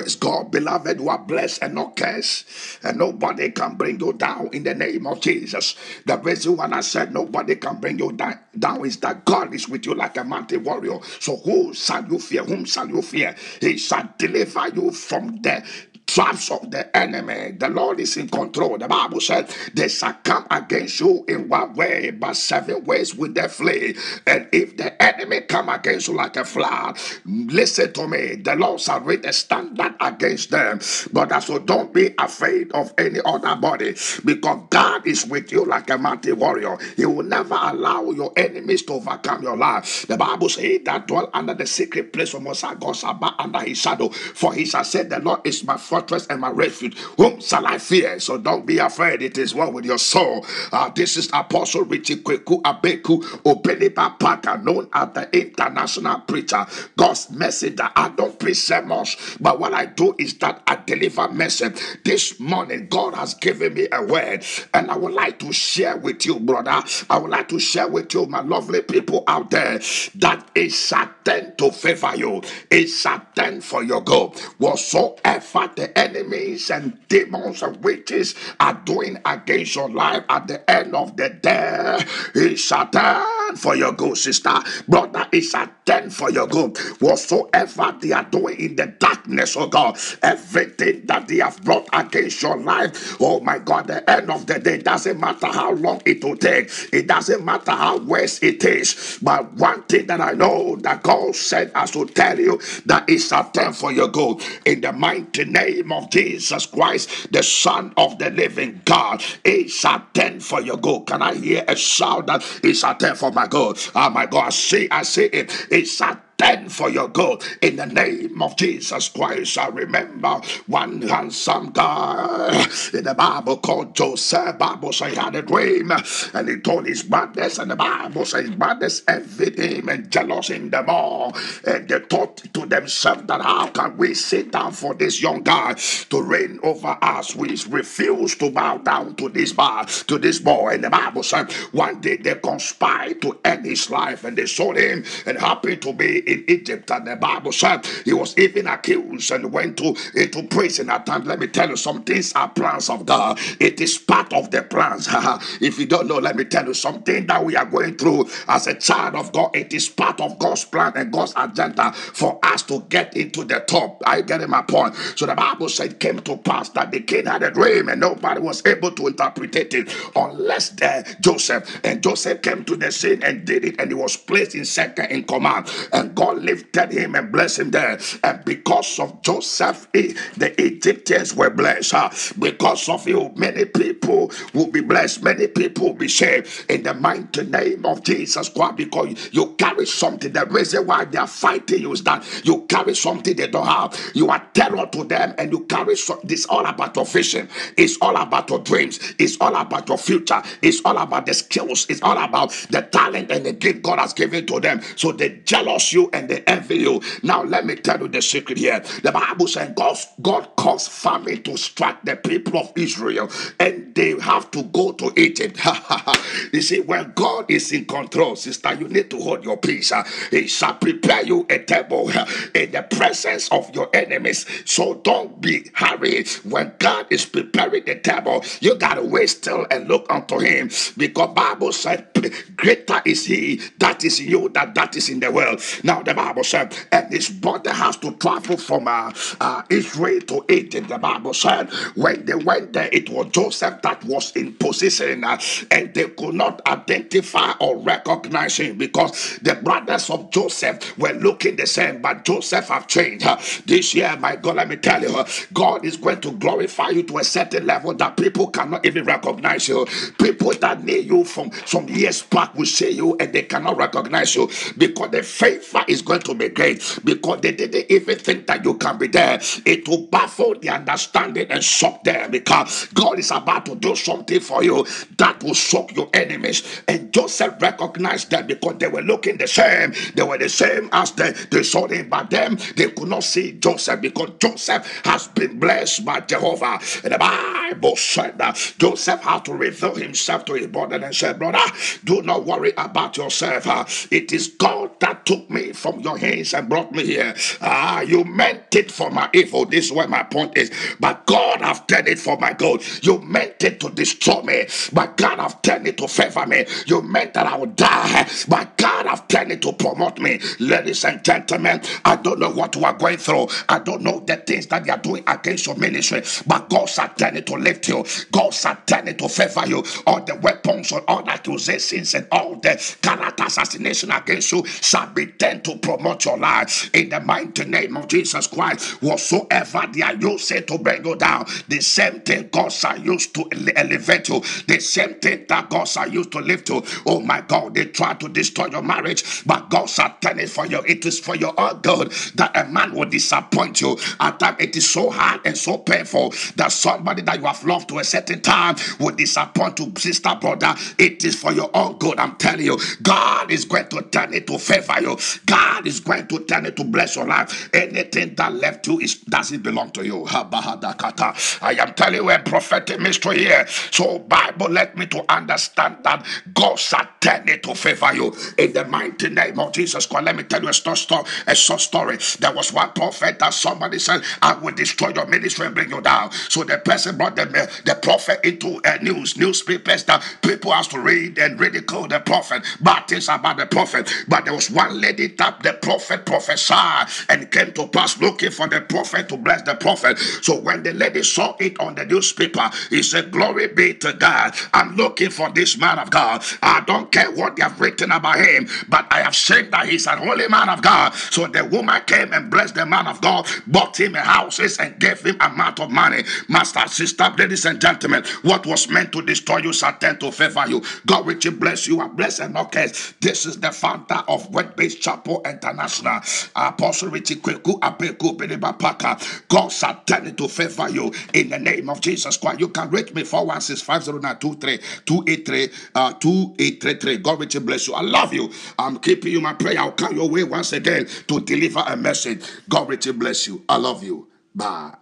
Praise God, beloved. You are blessed and not cursed, and nobody can bring you down in the name of Jesus. The reason why I said nobody can bring you down is that God is with you like a mighty warrior. So who shall you fear? Whom shall you fear? He shall deliver you from the traps of the enemy. The Lord is in control. The Bible said they shall come against you in one way, but 7 ways will they flee. And if the enemy come against you like a flood, listen to me, the Lord shall raise a standard against them. But also don't be afraid of any other body, because God is with you like a mighty warrior. He will never allow your enemies to overcome your life. The Bible says that dwell under the secret place of Most High God shall bow under his shadow. For he shall say, the Lord is my fortress and my refuge. Whom shall I fear? So don't be afraid. It is well with your soul. This is Apostle Richie Kweku Abeku Obeniba Parker, known as the international preacher, God's messenger. I don't preach sermons, but what I do is that I deliver message. This morning, God has given me a word, and I would like to share with you, brother. I would like to share with you, my lovely people out there, that it shall tend to favor you. It shall tend for your good. Whatsoever the enemies and demons and witches are doing against your life, at the end of the day, it shall turn for your good, sister. Brother, it shall turn for your good. Whatsoever they are doing in the darkness, oh God, everything that they have brought against your life, oh my God, the end of the day, doesn't matter how long it will take, it doesn't matter how worse it is, but one thing that I know, that God said I should tell you, that it shall turn for your good. In the mighty name of Jesus Christ, the Son of the living God, it shall turn for your good. Can I hear a shout that it shall turn for my good? Oh my God, I see it. It shall turn for your good in the name of Jesus Christ. I remember one handsome guy in the Bible called Joseph. Bible says he had a dream, and he told his brothers, and the Bible says his brothers envied him and jealous him the more, and they thought to themselves that how can we sit down for this young guy to reign over us? We refuse to bow down to this boy. And the Bible said one day they conspired to end his life, and they sold him and happened to be in Egypt. And the Bible said he was even accused and went into prison at times. Let me tell you, some things are plans of God. It is part of the plans. If you don't know, let me tell you, something that we are going through as a child of God, it is part of God's plan and God's agenda for us to get into the top. Are you getting my point? So the Bible said it came to pass that the king had a dream and nobody was able to interpret it unless Joseph. And Joseph came to the scene and did it, and he was placed in second in command. And God lifted him and blessed him there. And because of Joseph, the Egyptians were blessed. Because of you, many people will be blessed. Many people will be saved in the mighty name of Jesus Christ, because you carry something. The reason why they are fighting you is that you carry something they don't have. You are terror to them, and you carry this all about your vision. It's all about your dreams. It's all about your future. It's all about the skills. It's all about the talent and the gift God has given to them. So they jealous you and they envy you. Now let me tell you the secret here. The Bible says God caused famine to strike the people of Israel, and they have to go to Egypt. You see, when God is in control, sister, you need to hold your peace. He shall prepare you a table in the presence of your enemies. So don't be hurried. When God is preparing the table, you gotta wait still and look unto him, because Bible said greater is he that is in you than that is in the world. Now the Bible said, and his brother has to travel from Israel to Egypt. The Bible said when they went there, it was Joseph that was in position, and they could not identify or recognize him, because the brothers of Joseph were looking the same, but Joseph have changed. This year, my God, let me tell you, God is going to glorify you to a certain level that people cannot even recognize you. People that knew you from some years back will see you and they cannot recognize you, because the favor is going to be great, because they didn't even think that you can be there. It will baffle the understanding and shock them, because God is about to do something for you that will shock your enemies. And Joseph recognized them because they were looking the same. They were the same as they saw him, but them they could not see Joseph, because Joseph has been blessed by Jehovah. And the Bible said that Joseph had to reveal himself to his brother and said, brother, Do not worry about yourself. It is God that took me from your hands and brought me here. You meant it for my evil. This is where my point is. But God have turned it for my good. You meant it to destroy me, but God have turned it to favor me. You meant that I would die, but God have turned it to promote me. Ladies and gentlemen, I don't know what you are going through. I don't know the things that you are doing against your ministry, but God shall turn it to lift you. God shall turn it to favor you. All the weapons and all the accusations and all the character assassination against you shall be turned to promote your life. In the mighty name of Jesus Christ, whatsoever they are using to bring you down, the same thing God shall use to elevate you. The same thing that God shall use to lift you. Oh my God, they try to destroy your marriage, but God shall turn it for you. It is for your own good that a man will disappoint you. At times it is so hard and so painful that somebody that you have loved to a certain time will disappoint you, sister, brother. It is for your own good. I'm telling you, God is going to turn it to favor you. God is going to turn it to bless your life. Anything that left you doesn't belong to you. I am telling you a prophetic mystery here. So Bible let me to understand that God shall turn it to favor you. In the mighty name of Jesus Christ, let me tell you a short story. There was one prophet that somebody said, I will destroy your ministry and bring you down. So the person brought the prophet into newspapers that people have to read and ridicule the prophet, bad things about the prophet. But there was one lady that the prophet prophesied and came to pass looking for the prophet to bless the prophet. So when the lady saw it on the newspaper, he said, glory be to God. I'm looking for this man of God. I don't care what they have written about him, but I have said that he's an holy man of God. So the woman came and blessed the man of God, bought him houses and gave him amount of money. Master, sister, ladies and gentlemen, what was meant to destroy you shall tend to favor you. God richly bless you and bless and not curse. This is the founder of Word-Based Chapel International, Apostle Richie Kweku Apeku Beniba Paka. God shall turn it to favor you in the name of Jesus Christ. You can reach me 416-509-23-2833. God richly bless you. I love you. I'm keeping you my prayer. I'll come your way once again to deliver a message. God richly bless you. I love you. Bye.